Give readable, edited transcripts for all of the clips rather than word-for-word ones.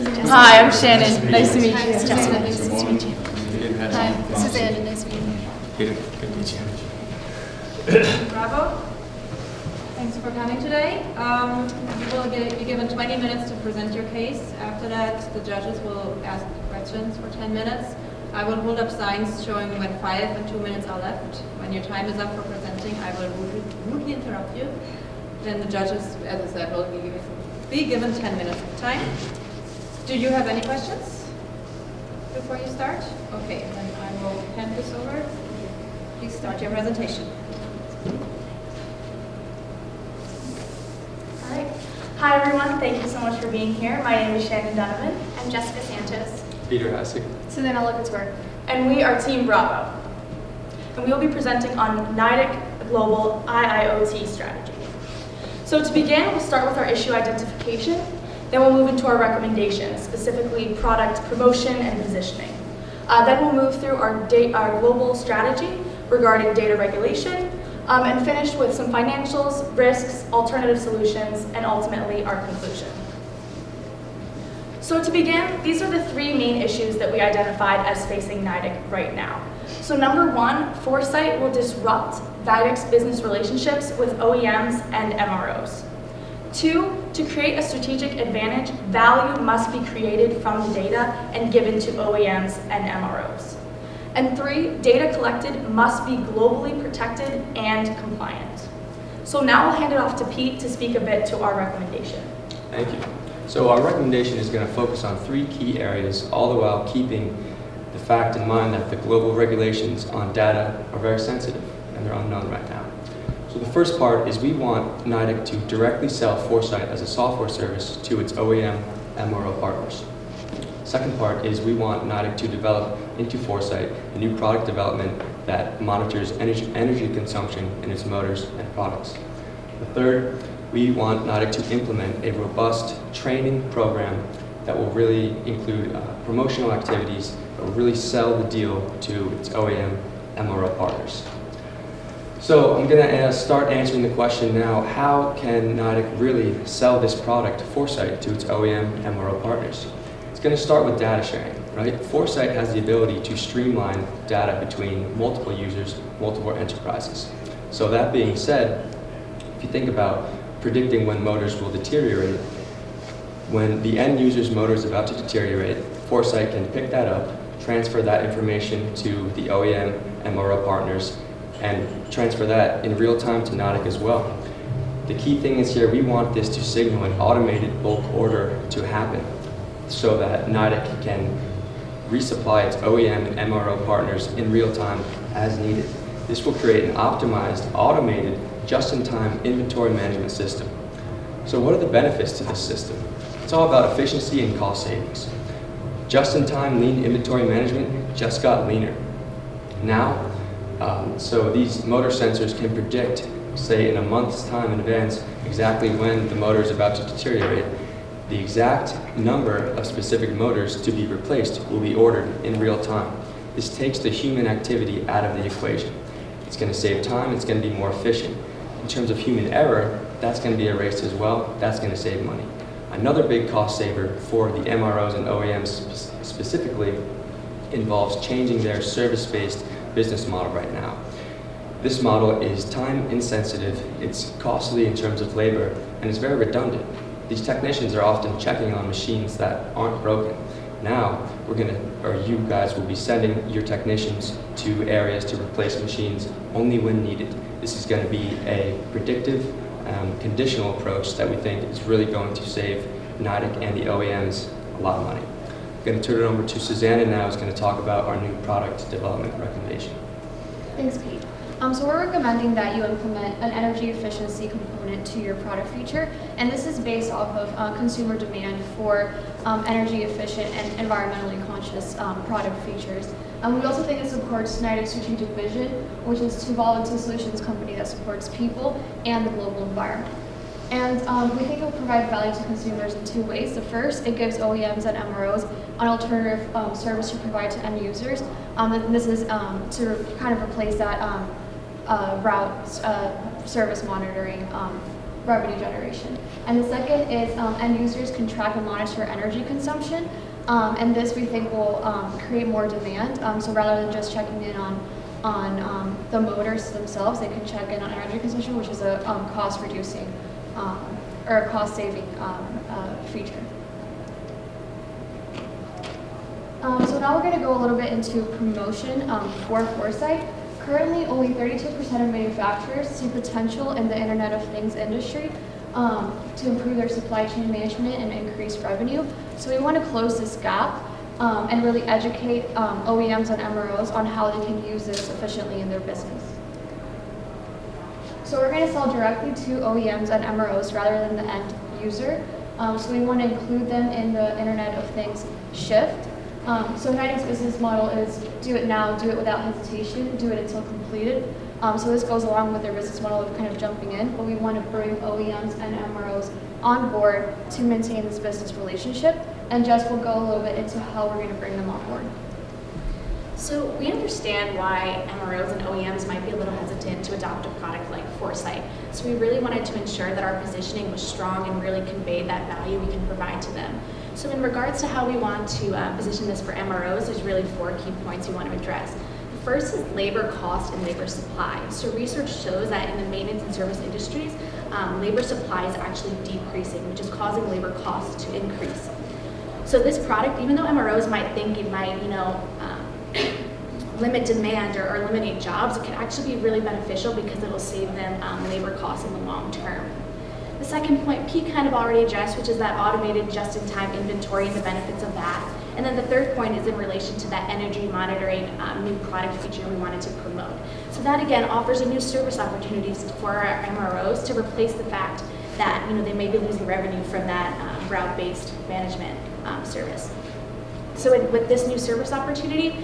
Hi, I'm Shannon. Nice to meet you. Jessica, nice to meet you. Hi, Suzanne, nice to meet you. Good to meet you. Bravo. Thanks for coming today. You will be given 20 minutes to present your case. After that, the judges will ask questions for 10 minutes. I will hold up signs showing when 5 and 2 minutes are left. When your time is up for presenting, I will rudely interrupt you. Then the judges, as I said, will be given 10 minutes of time. Do you have any questions before you start? Okay, then I will hand this over. Please start your presentation. All right. Hi, everyone. Thank you so much for being here. My name is Shannon Donovan. I'm Jessica Sanchez. Peter Hassig. Susanna Lipitzberg. And we are Team Bravo. And we will be presenting on Nidec Global IIoT strategy. So to begin, we'll start with our issue identification. Then we'll move into our recommendations, specifically product promotion and positioning. Then we'll move through our global strategy regarding data regulation, and finish with some financials, risks, alternative solutions, and ultimately our conclusion. So to begin, these are the 3 main issues that we identified as facing Nidec right now. So number 1, foresight will disrupt Nidec's business relationships with OEMs and MROs. 2, to create a strategic advantage, value must be created from the data and given to OEMs and MROs. And 3, data collected must be globally protected and compliant. So now I'll hand it off to Pete to speak a bit to our recommendation. Thank you. So our recommendation is going to focus on 3 key areas, all the while keeping the fact in mind that the global regulations on data are very sensitive and they're unknown right now. So the first part is we want Nidec to directly sell Foresight as a software service to its OEM MRO partners. Second part is we want Nidec to develop into Foresight a new product development that monitors energy consumption in its motors and products. The third, we want Nidec to implement a robust training program that will really include promotional activities that will really sell the deal to its OEM MRO partners. So I'm going to start answering the question now, how can Nidec really sell this product, Foresight, to its OEM MRO partners? It's going to start with data sharing, right? Foresight has the ability to streamline data between multiple users, multiple enterprises. So that being said, if you think about predicting when motors will deteriorate, when the end user's motor is about to deteriorate, Foresight can pick that up, transfer that information to the OEM MRO partners, and transfer that in real time to Nidec as well. The key thing is here, we want this to signal an automated bulk order to happen so that Nidec can resupply its OEM and MRO partners in real time as needed. This will create an optimized, automated, just-in-time inventory management system. So what are the benefits to this system? It's all about efficiency and cost savings. Just-in-time lean inventory management just got leaner. Now, so these motor sensors can predict, say in a month's time in advance, exactly when the motor is about to deteriorate. The exact number of specific motors to be replaced will be ordered in real time. This takes the human activity out of the equation. It's going to save time, it's going to be more efficient. In terms of human error, that's going to be erased as well, that's going to save money. Another big cost saver for the MROs and OEMs specifically involves changing their service-based business model right now. This model is time insensitive, it's costly in terms of labor, and it's very redundant. These technicians are often checking on machines that aren't broken. Now, you guys will be sending your technicians to areas to replace machines only when needed. This is going to be a predictive, conditional approach that we think is really going to save Nidec and the OEMs a lot of money. I'm going to turn it over to Susanna now, who's going to talk about our new product development recommendation. Thanks, Pete. So we're recommending that you implement an energy efficiency component to your product feature, and this is based off of consumer demand for energy efficient and environmentally conscious product features. We also think it supports Nidec's strategic vision, which is to evolve into a solutions company that supports people and the global environment. And we think it will provide value to consumers in 2 ways. The first, it gives OEMs and MROs an alternative service to provide to end users. And this is to kind of replace that route service monitoring revenue generation. And the second is end users can track and monitor energy consumption, and this we think will create more demand. So rather than just checking in on the motors themselves, they can check in on energy consumption, which is a cost-reducing or a cost-saving feature. So now we're going to go a little bit into promotion for Foresight. Currently, only 32% of manufacturers see potential in the Internet of Things industry to improve their supply chain management and increase revenue. So we want to close this gap and really educate OEMs and MROs on how they can use this efficiently in their business. So we're going to sell directly to OEMs and MROs rather than the end user. So we want to include them in the Internet of Things shift. So Nidec's business model is do it now, do it without hesitation, do it until completed. So this goes along with their business model of kind of jumping in, but we want to bring OEMs and MROs on board to maintain this business relationship. And Jess will go a little bit into how we're going to bring them on board. So we understand why MROs and OEMs might be a little hesitant to adopt a product like Foresight. So we really wanted to ensure that our positioning was strong and really conveyed that value we can provide to them. So in regards to how we want to position this for MROs, there's really 4 key points we want to address. The first is labor cost and labor supply. So research shows that in the maintenance and service industries, labor supply is actually decreasing, which is causing labor costs to increase. So this product, even though MROs might think it might, limit demand or eliminate jobs, it can actually be really beneficial because it will save them labor costs in the long term. The second point, P kind of already addressed, which is that automated just-in-time inventory and the benefits of that. And then the third point is in relation to that energy monitoring new product feature we wanted to promote. So that again offers a new service opportunities for our MROs to replace the fact that they may be losing revenue from that route-based management service. So with this new service opportunity,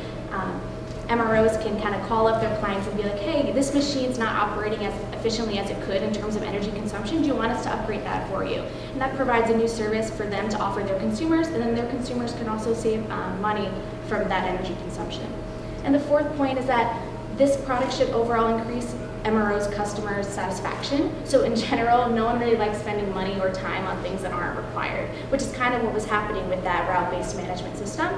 MROs can kind of call up their clients and be like, hey, this machine's not operating as efficiently as it could in terms of energy consumption. Do you want us to upgrade that for you? And that provides a new service for them to offer their consumers, and then their consumers can also save money from that energy consumption. And the fourth point is that this product should overall increase MRO's customers' satisfaction. So in general, no one really likes spending money or time on things that aren't required, which is kind of what was happening with that route-based management system.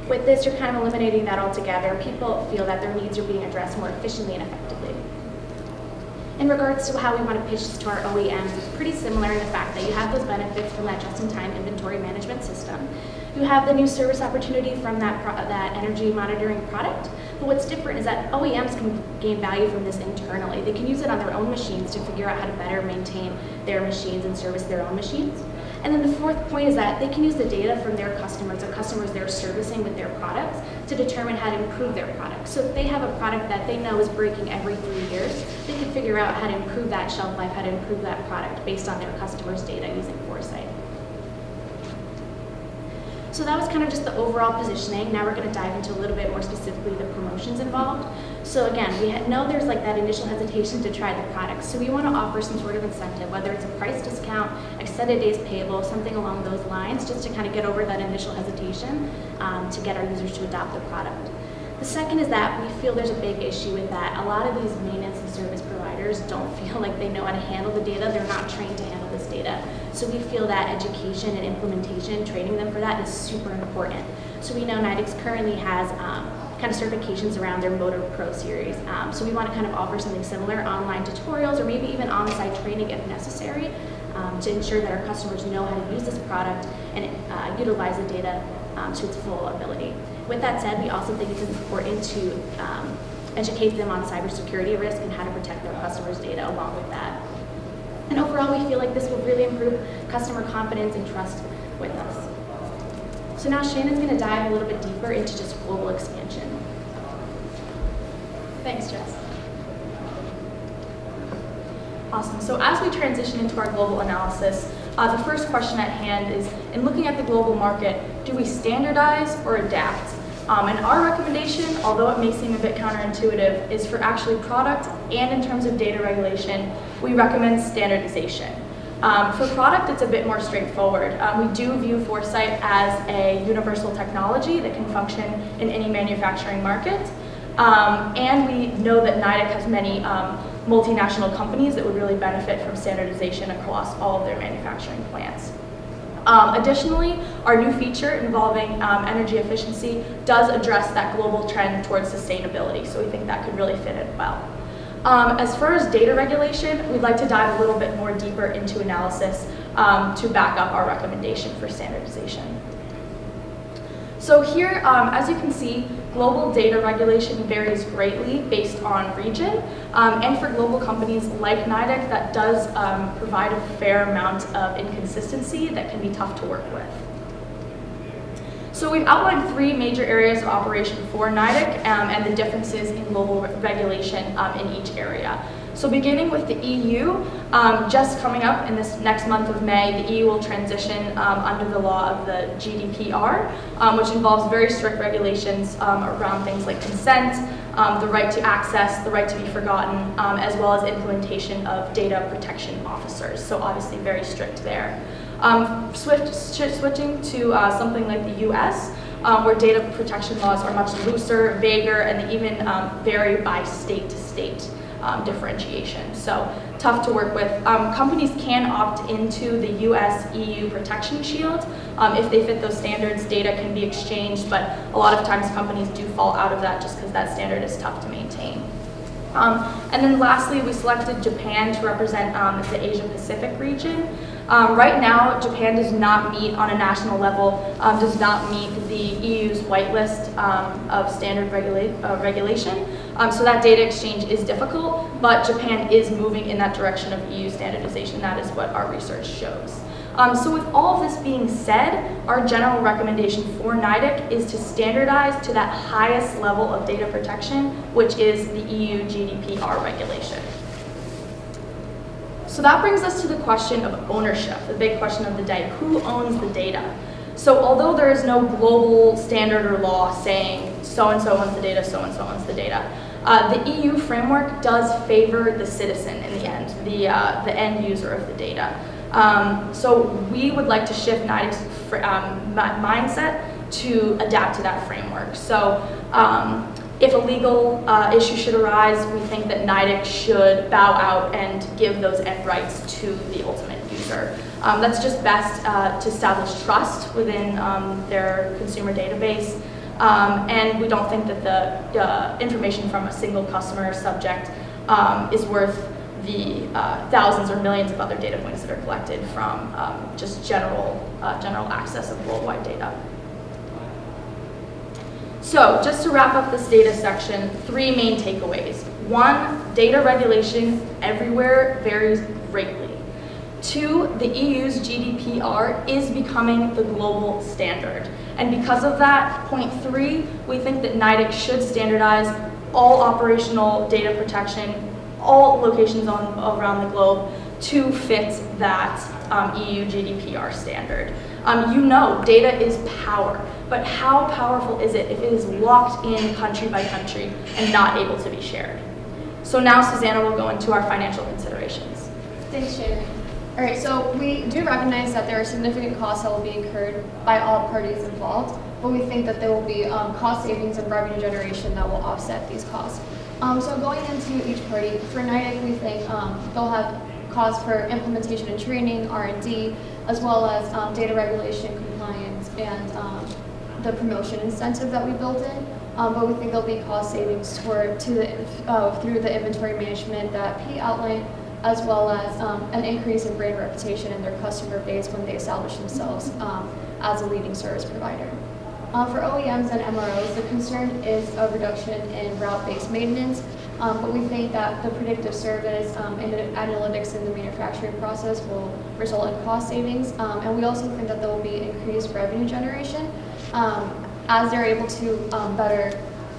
With this, you're kind of eliminating that altogether. People feel that their needs are being addressed more efficiently and effectively. In regards to how we want to pitch this to our OEMs, it's pretty similar in the fact that you have those benefits from that just-in-time inventory management system. You have the new service opportunity from that energy monitoring product. But what's different is that OEMs can gain value from this internally. They can use it on their own machines to figure out how to better maintain their machines and service their own machines. And then the fourth point is that they can use the data from their customers, or customers they're servicing with their products, to determine how to improve their products. So if they have a product that they know is breaking every 3 years, they can figure out how to improve that shelf life, how to improve that product based on their customers' data using Foresight. So that was kind of just the overall positioning. Now we're going to dive into a little bit more specifically the promotions involved. So again, we know there's like that initial hesitation to try the product. So we want to offer some sort of incentive, whether it's a price discount, extended days payable, something along those lines, just to kind of get over that initial hesitation to get our users to adopt the product. The second is that we feel there's a big issue with that. A lot of these maintenance and service providers don't feel like they know how to handle the data. They're not trained to handle this data. So we feel that education and implementation, training them for that is super important. So we know Nidec currently has kind of certifications around their Motor Pro series. So we want to kind of offer something similar, online tutorials or maybe even on-site training if necessary, to ensure that our customers know how to use this product and utilize the data to its full ability. With that said, we also think it's important to educate them on cybersecurity risk and how to protect their customers' data along with that. And overall, we feel like this will really improve customer confidence and trust with us. So now Shannon's going to dive a little bit deeper into just global expansion. Thanks, Jess. Awesome. So as we transition into our global analysis, the first question at hand is, in looking at the global market, do we standardize or adapt? And our recommendation, although it may seem a bit counterintuitive, is for actually product and in terms of data regulation, we recommend standardization. For product, it's a bit more straightforward. We do view Foresight as a universal technology that can function in any manufacturing market. And we know that Nidec has many multinational companies that would really benefit from standardization across all of their manufacturing plants. Additionally, our new feature involving energy efficiency does address that global trend towards sustainability, so we think that could really fit in well. As far as data regulation, we'd like to dive a little bit more deeper into analysis to back up our recommendation for standardization. So here, as you can see, global data regulation varies greatly based on region, and for global companies like Nidec, that does provide a fair amount of inconsistency that can be tough to work with. So we've outlined 3 major areas of operation for Nidec and the differences in global regulation in each area. So beginning with the EU, just coming up in this next month of May, the EU will transition under the law of the GDPR, which involves very strict regulations around things like consent, the right to access, the right to be forgotten, as well as implementation of data protection officers. So obviously very strict there. Switching to something like the US, where data protection laws are much looser, vaguer, and they even vary by state to state. Differentiation. So tough to work with. Companies can opt into the US-EU protection shield. If they fit those standards, data can be exchanged, but a lot of times companies do fall out of that just because that standard is tough to maintain. And then lastly, we selected Japan to represent the Asia-Pacific region. Right now, Japan does not meet on a national level, does not meet the EU's whitelist of standard regulation. So that data exchange is difficult, but Japan is moving in that direction of EU standardization. That is what our research shows. So with all of this being said, our general recommendation for Nidec is to standardize to that highest level of data protection, which is the EU GDPR regulation. So that brings us to the question of ownership, the big question of the day. Who owns the data? So although there is no global standard or law saying so-and-so owns the data, so-and-so owns the data, the EU framework does favor the citizen in the end, the end user of the data. So we would like to shift Nidec's mindset to adapt to that framework. So if a legal issue should arise, we think that Nidec should bow out and give those end rights to the ultimate user. That's just best to establish trust within their consumer database. And we don't think that the information from a single customer subject is worth the thousands or millions of other data points that are collected from just general access of worldwide data. So just to wrap up this data section, 3 main takeaways. 1, data regulation everywhere varies greatly. 2, the EU's GDPR is becoming the global standard. And because of that, point 3, we think that Nidec should standardize all operational data protection, all locations around the globe to fit that EU GDPR standard. You know, data is power, but how powerful is it if it is locked in country by country and not able to be shared? So now Susanna will go into our financial considerations. Thanks, Shannon. All right, so we do recognize that there are significant costs that will be incurred by all parties involved, but we think that there will be cost savings and revenue generation that will offset these costs. So going into each party, for Nidec, we think they'll have costs for implementation and training, R&D, as well as data regulation, compliance, and the promotion incentive that we built in. But we think there'll be cost savings through the inventory management that Pete outlined, as well as an increase in brand reputation in their customer base when they establish themselves as a leading service provider. For OEMs and MROs, the concern is a reduction in route-based maintenance, but we think that the predictive service and analytics in the manufacturing process will result in cost savings, and we also think that there will be increased revenue generation as they're able to better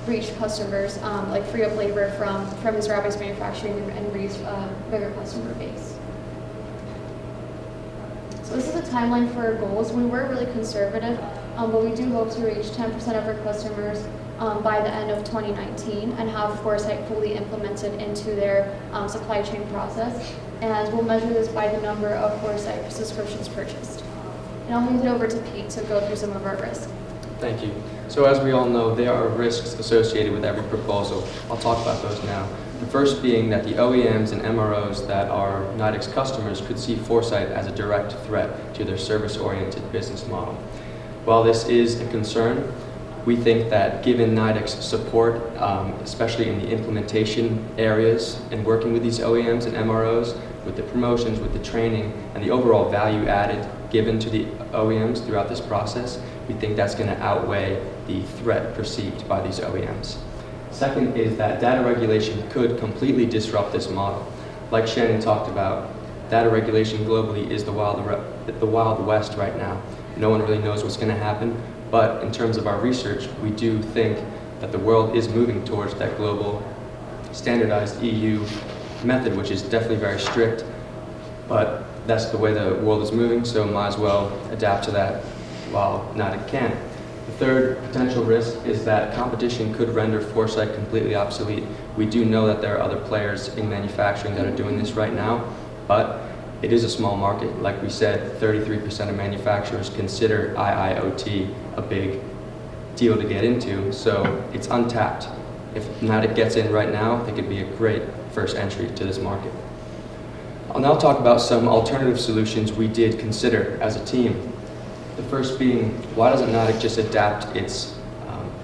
reach customers, like free up labor from this route-based manufacturing and reach a bigger customer base. So this is a timeline for our goals. We were really conservative, but we do hope to reach 10% of our customers by the end of 2019 and have Foresight fully implemented into their supply chain process. And we'll measure this by the number of Foresight subscriptions purchased. And I'll hand it over to Pete to go through some of our risks. Thank you. So as we all know, there are risks associated with every proposal. I'll talk about those now. The first being that the OEMs and MROs that are Nidec's customers could see foresight as a direct threat to their service-oriented business model. While this is a concern, we think that given Nidec's support, especially in the implementation areas and working with these OEMs and MROs, with the promotions, with the training, and the overall value added given to the OEMs throughout this process, we think that's going to outweigh the threat perceived by these OEMs. Second is that data regulation could completely disrupt this model. Like Shannon talked about, data regulation globally is the Wild West right now. No one really knows what's going to happen, but in terms of our research, we do think that the world is moving towards that global standardized EU method, which is definitely very strict, but that's the way the world is moving, so might as well adapt to that while Nidec can. The third potential risk is that competition could render foresight completely obsolete. We do know that there are other players in manufacturing that are doing this right now, but it is a small market. Like we said, 33% of manufacturers consider IIoT a big deal to get into, so it's untapped. If Nidec gets in right now, it could be a great first entry to this market. I'll now talk about some alternative solutions we did consider as a team. The first being, why doesn't Nidec just adapt its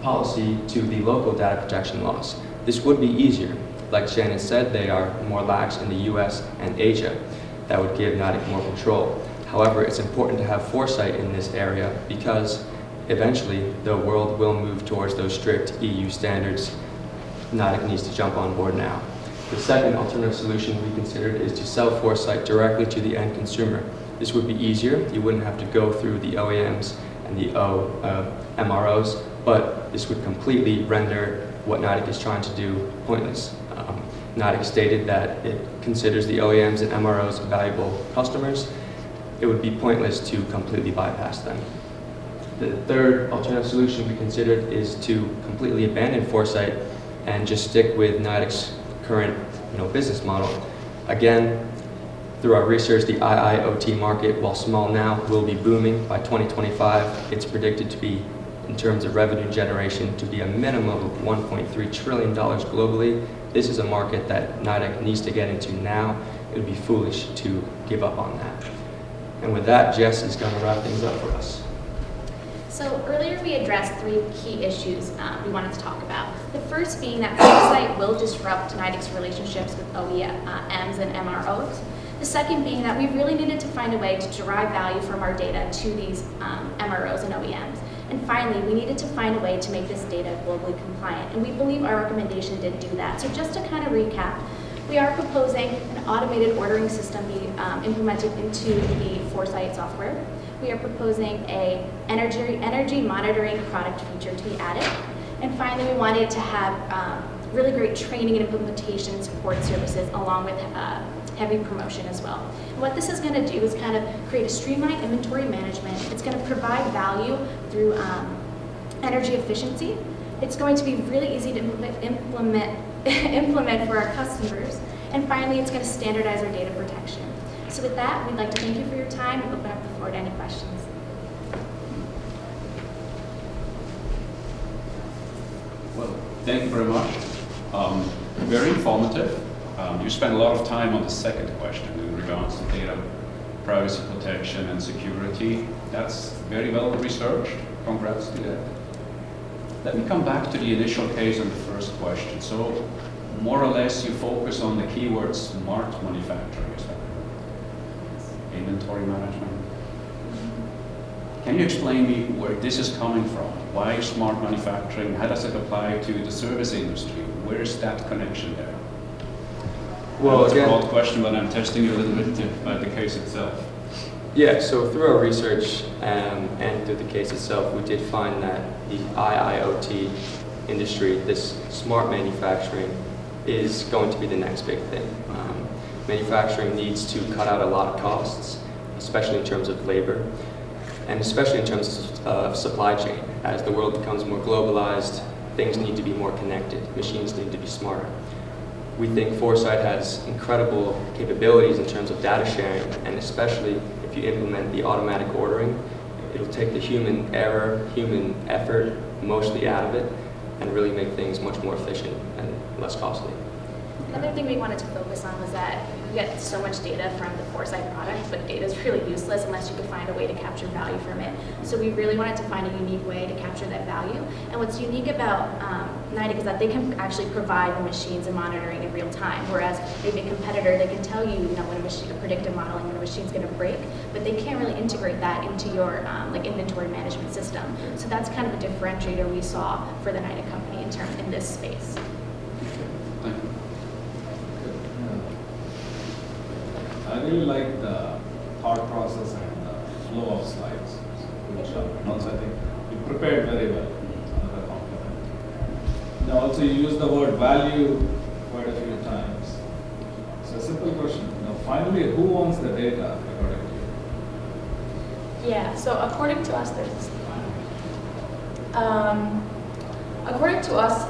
policy to the local data protection laws? This would be easier. Like Shannon said, they are more lax in the US and Asia. That would give Nidec more control. However, it's important to have foresight in this area because eventually the world will move towards those strict EU standards. Nidec needs to jump on board now. The second alternative solution we considered is to sell foresight directly to the end consumer. This would be easier. You wouldn't have to go through the OEMs and the MROs, but this would completely render what Nidec is trying to do pointless. Nidec stated that it considers the OEMs and MROs valuable customers. It would be pointless to completely bypass them. The third alternative solution we considered is to completely abandon foresight and just stick with Nidec's current business model. Again, through our research, the IIoT market, while small now, will be booming. By 2025, it's predicted to be, in terms of revenue generation, to be a minimum of $1.3 trillion globally. This is a market that Nidec needs to get into now. It would be foolish to give up on that. And with that, Jess is going to wrap things up for us. So earlier we addressed three key issues we wanted to talk about. The first being that foresight will disrupt Nidec's relationships with OEMs and MROs. The second being that we really needed to find a way to derive value from our data to these MROs and OEMs. And finally, we needed to find a way to make this data globally compliant. And we believe our recommendation did do that. So just to kind of recap, we are proposing an automated ordering system be implemented into the foresight software. We are proposing a energy monitoring product feature to be added. And finally, we wanted to have really great training and implementation support services along with heavy promotion as well. And what this is going to do is kind of create a streamlined inventory management. It's going to provide value through energy efficiency. It's going to be really easy to implement for our customers. And finally, it's going to standardize our data protection. So with that, we'd like to thank you for your time and open up the floor to any questions. Well, thank you very much. Very informative. You spent a lot of time on the second question in regards to data privacy protection and security. That's very well researched. Congrats to that. Let me come back to the initial case on the first question. So more or less you focus on the keyword smart manufacturing, is that correct? Inventory management. Can you explain me where this is coming from? Why smart manufacturing? How does it apply to the service industry? Where is that connection there? Well, it's again, a broad question, but I'm testing you a little bit about the case itself. Yeah, so through our research and through the case itself, we did find that the IIoT industry, this smart manufacturing, is going to be the next big thing. Manufacturing needs to cut out a lot of costs, especially in terms of labor, and especially in terms of supply chain. As the world becomes more globalized, things need to be more connected, machines need to be smarter. We think foresight has incredible capabilities in terms of data sharing, and especially if you implement the automatic ordering, it'll take the human error, human effort mostly out of it, and really make things much more efficient and less costly. Another thing we wanted to focus on was that we get so much data from the Foresight product, but data is really useless unless you could find a way to capture value from it. So we really wanted to find a unique way to capture that value. And what's unique about Nidec is that they can actually provide the machines and monitoring in real time, whereas maybe a competitor, they can tell you, when a machine, predictive modeling, when a machine's going to break, but they can't really integrate that into your like inventory management system. So that's kind of a differentiator we saw for the Nidec company in this space. Thank you. I really like the thought process and the flow of slides, which also I think you prepared very well. Another compliment. Now also you use the word value quite a few times. So a simple question. Now finally, who owns the data according to you? Yeah, so according to us, there's this according to us,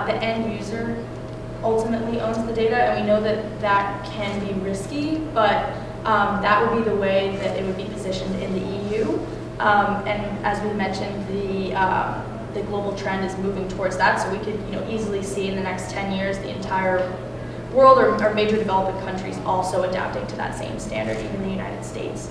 the end user ultimately owns the data, and we know that that can be risky, but that would be the way that it would be positioned in the EU. And as we mentioned, the global trend is moving towards that, so we could easily see in the next 10 years the entire world or major developing countries also adapting to that same standard, even the United States.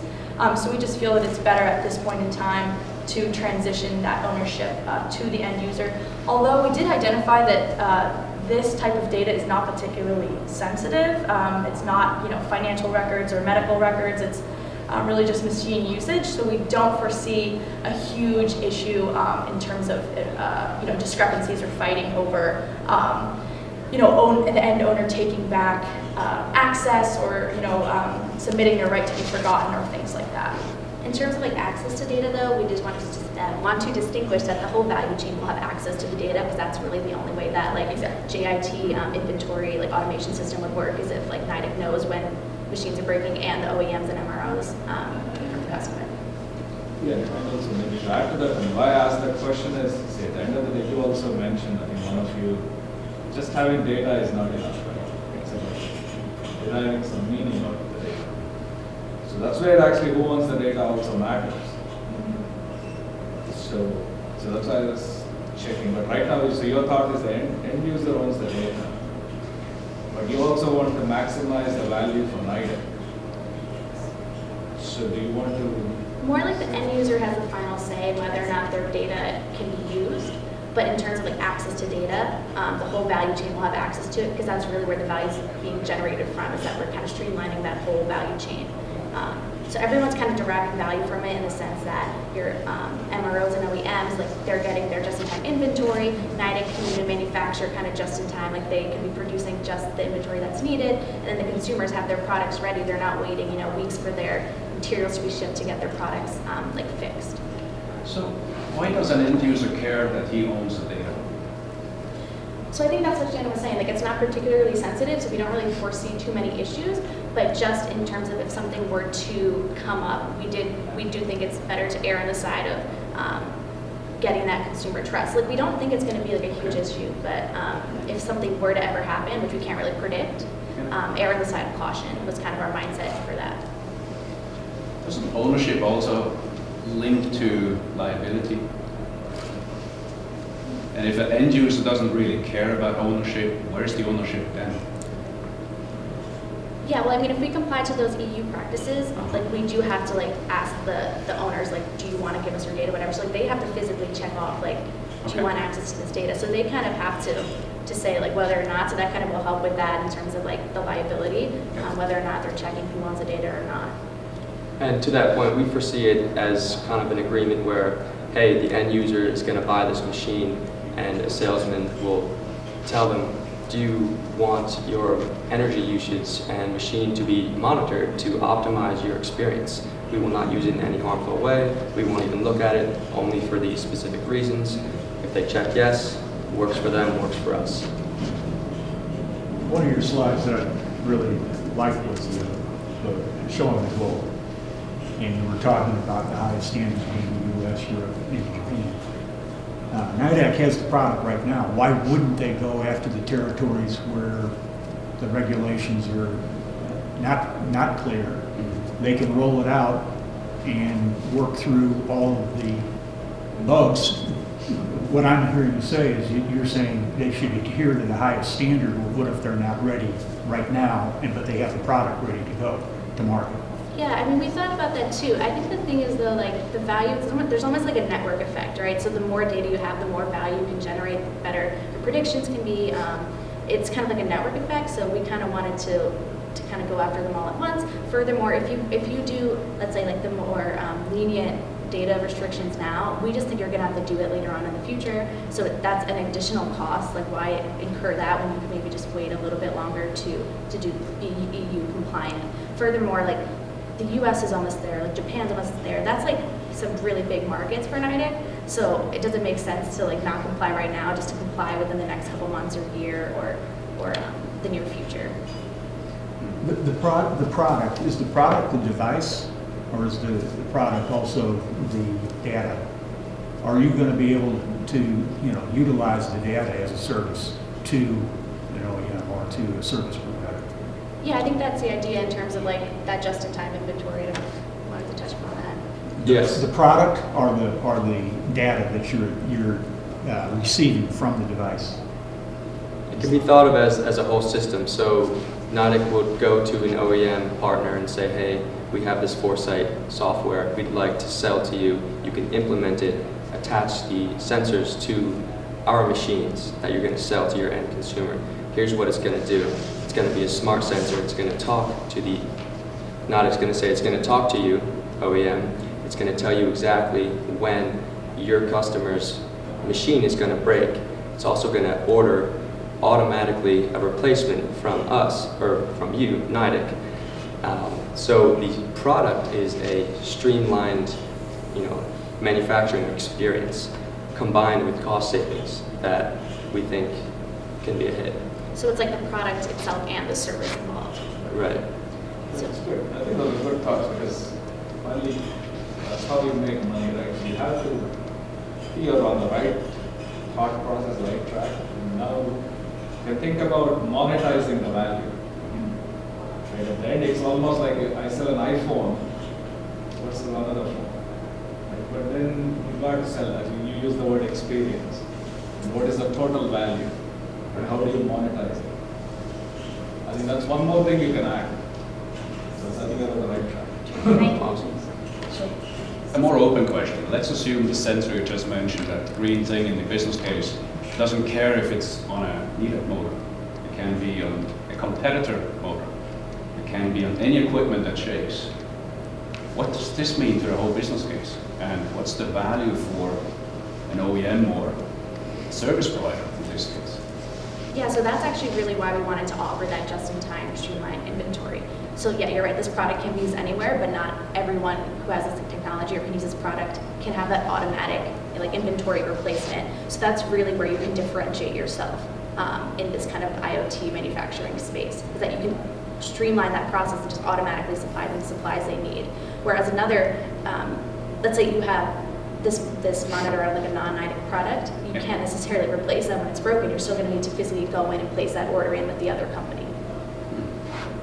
So we just feel that it's better at this point in time to transition that ownership to the end user. Although we did identify that this type of data is not particularly sensitive. It's not financial records or medical records. It's really just machine usage. So we don't foresee a huge issue in terms of discrepancies or fighting over the end owner taking back access or submitting their right to be forgotten or things like that. In terms of access to data, though, we just want to distinguish that the whole value chain will have access to the data, because that's really the only way that JIT inventory automation system would work, is if Nidec knows when machines are breaking and the OEMs and MROs from the customer. Yeah, and also maybe to add to that, and why I asked that question is, see, at the end of the day, you also mentioned, I think one of you, just having data is not enough, right? It's about deriving some meaning out of the data. So that's where actually who owns the data also matters. So that's why I was checking. But right now, so your thought is the end user owns the data. But you also want to maximize the value for Nidec. So do you want to... More like the end user has the final say whether or not their data can be used. But in terms of access to data, the whole value chain will have access to it, because that's really where the value is being generated from, is that we're kind of streamlining that whole value chain. So everyone's kind of deriving value from it in the sense that your MROs and OEMs, they're getting their just-in-time inventory. Nidec can even manufacture kind of just-in-time, they can be producing just the inventory that's needed, and then the consumers have their products ready. They're not waiting, weeks for their materials to be shipped to get their products fixed. So why does an end user care that he owns the data? So I think that's what Shannon was saying. It's not particularly sensitive, so we don't really foresee too many issues. But just in terms of if something were to come up, we do think it's better to err on the side of getting that consumer trust. We don't think it's going to be a huge issue, but if something were to ever happen, which we can't really predict, err on the side of caution was kind of our mindset for that. Doesn't ownership also link to liability? And if an end user doesn't really care about ownership, where's the ownership then? Yeah, well, if we comply to those EU practices, we do have to ask the owners, do you want to give us your data, whatever. So they have to physically check off, do you want access to this data? So they kind of have to say whether or not. So that kind of will help with that in terms of the liability, whether or not they're checking who owns the data or not. And to that point, we foresee it as kind of an agreement where, hey, the end user is going to buy this machine, and a salesman will tell them, do you want your energy usage and machine to be monitored to optimize your experience? We will not use it in any harmful way. We won't even look at it, only for these specific reasons. If they check yes, works for them, works for us. One of your slides that I really liked was the showing the globe. And you were talking about the highest standards being the U.S., Europe, and Japan. Nidec has the product right now. Why wouldn't they go after the territories where the regulations are not clear? They can roll it out and work through all of the bugs what I'm hearing you say is you're saying they should adhere to the highest standard. Well, what if they're not ready right now, but they have the product ready to go to market? Yeah, I mean, we thought about that too. I think the thing is though, like the value, there's almost like a network effect, right? So the more data you have, the more value you can generate, the better your predictions can be. It's kind of like a network effect, so we kind of wanted to kind of go after them all at once. Furthermore, if you do, let's say like the more lenient data restrictions now, we just think you're gonna have to do it later on in the future. So that's an additional cost. Like why incur that when you could maybe just wait a little bit longer to do EU compliant. Furthermore, like the US is almost there, like Japan's almost there. That's like some really big markets for Nidec. So it doesn't make sense to like not comply right now, just to comply within the next couple months or year or the near future. The product, is the product the device, or is the product also the data? Are you going to be able to, utilize the data as a service to an OEM or to a service provider? Yeah, I think that's the idea in terms of like that just-in-time inventory. I wanted to touch upon that. Yes. The product or the data that you're receiving from the device? It can be thought of as a whole system. So Nidec would go to an OEM partner and say, hey, we have this Foresight software we'd like to sell to you. You can implement it, attach the sensors to our machines that you're going to sell to your end consumer. Here's what it's going to do. It's going to be a smart sensor. It's going to talk to Nidec's going to say it's going to talk to you, OEM. It's going to tell you exactly when your customer's machine is going to break. It's also going to order automatically a replacement from us, or from you, Nidec. So the product is a streamlined, manufacturing experience combined with cost savings that we think can be a hit. So it's like the product itself and the service involved. Right. That's good. I think those are good thoughts because finally, that's how you make money, right? You have to be on the right thought process, right track. And now you can think about monetizing the value. Right? At the end, it's almost like I sell an iPhone versus another phone. Right? But then you got to sell that. You use the word experience. And what is the total value? And how do you monetize it? I think that's one more thing you can add. So I think you're on the right track. Awesome. A more open question. Let's assume the sensor you just mentioned, that green thing in the business case, doesn't care if it's on a Nidec motor. It can be on a competitor motor. It can be on any equipment that shakes. What does this mean to the whole business case? And what's the value for an OEM or service provider in this case? Yeah, so that's actually really why we wanted to offer that just-in-time streamlined inventory. So yeah, you're right, this product can be used anywhere, but not everyone who has this technology or can use this product can have that automatic inventory replacement. So that's really where you can differentiate yourself in this kind of IoT manufacturing space, is that you can streamline that process and just automatically supply them the supplies they need. Whereas another, let's say you have this monitor like a non-Nidec product, you can't necessarily replace them when it's broken. You're still going to need to physically go in and place that order in with the other company.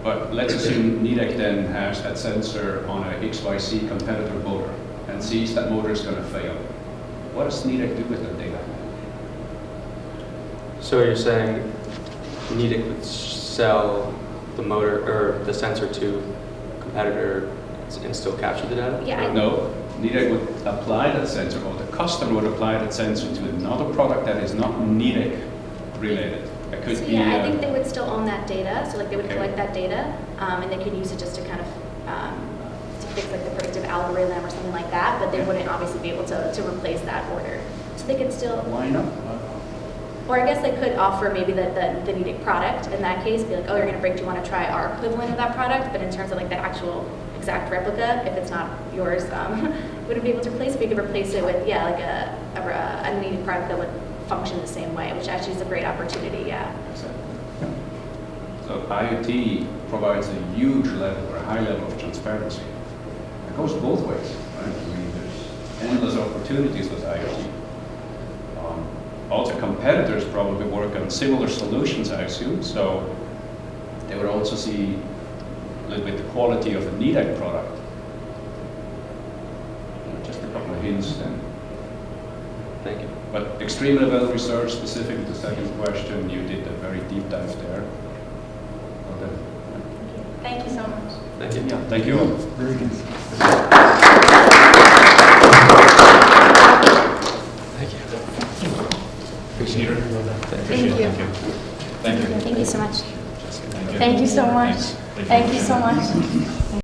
But let's assume Nidec then has that sensor on a XYZ competitor motor and sees that motor is going to fail. What does Nidec do with that data? So you're saying Nidec would sell the motor or the sensor to a competitor and still capture the data? Yeah. No, Nidec would apply that sensor, or the customer would apply that sensor to another product that is not Nidec related. It could be. Yeah, I think they would still own that data. So they would collect that data, and they could use it just to kind of to fix the predictive algorithm or something like that. But they wouldn't obviously be able to replace that order. So they could still. Why not? Or I guess they could offer maybe the Nidec product in that case, be like, oh, you're going to break, do you want to try our equivalent of that product? But in terms of the actual exact replica, if it's not yours, wouldn't be able to replace it. We could replace it with, a Nidec product that would function the same way, which actually is a great opportunity, yeah. So IoT provides a huge level or a high level of transparency. It goes both ways, right? I mean, there's endless opportunities with IoT. Also, competitors probably work on similar solutions, I assume, so they would also see a little bit the quality of the Nidec product. Just a couple of hints then. Thank you. But extremely well researched, specific to the second question. You did a very deep dive there. Okay. Thank you so much. Thank you. Yeah, thank you all. Very good. Thank you. Appreciate it. Thank you. Thank you. Thank you so much. Thank you so much. Thank you so much.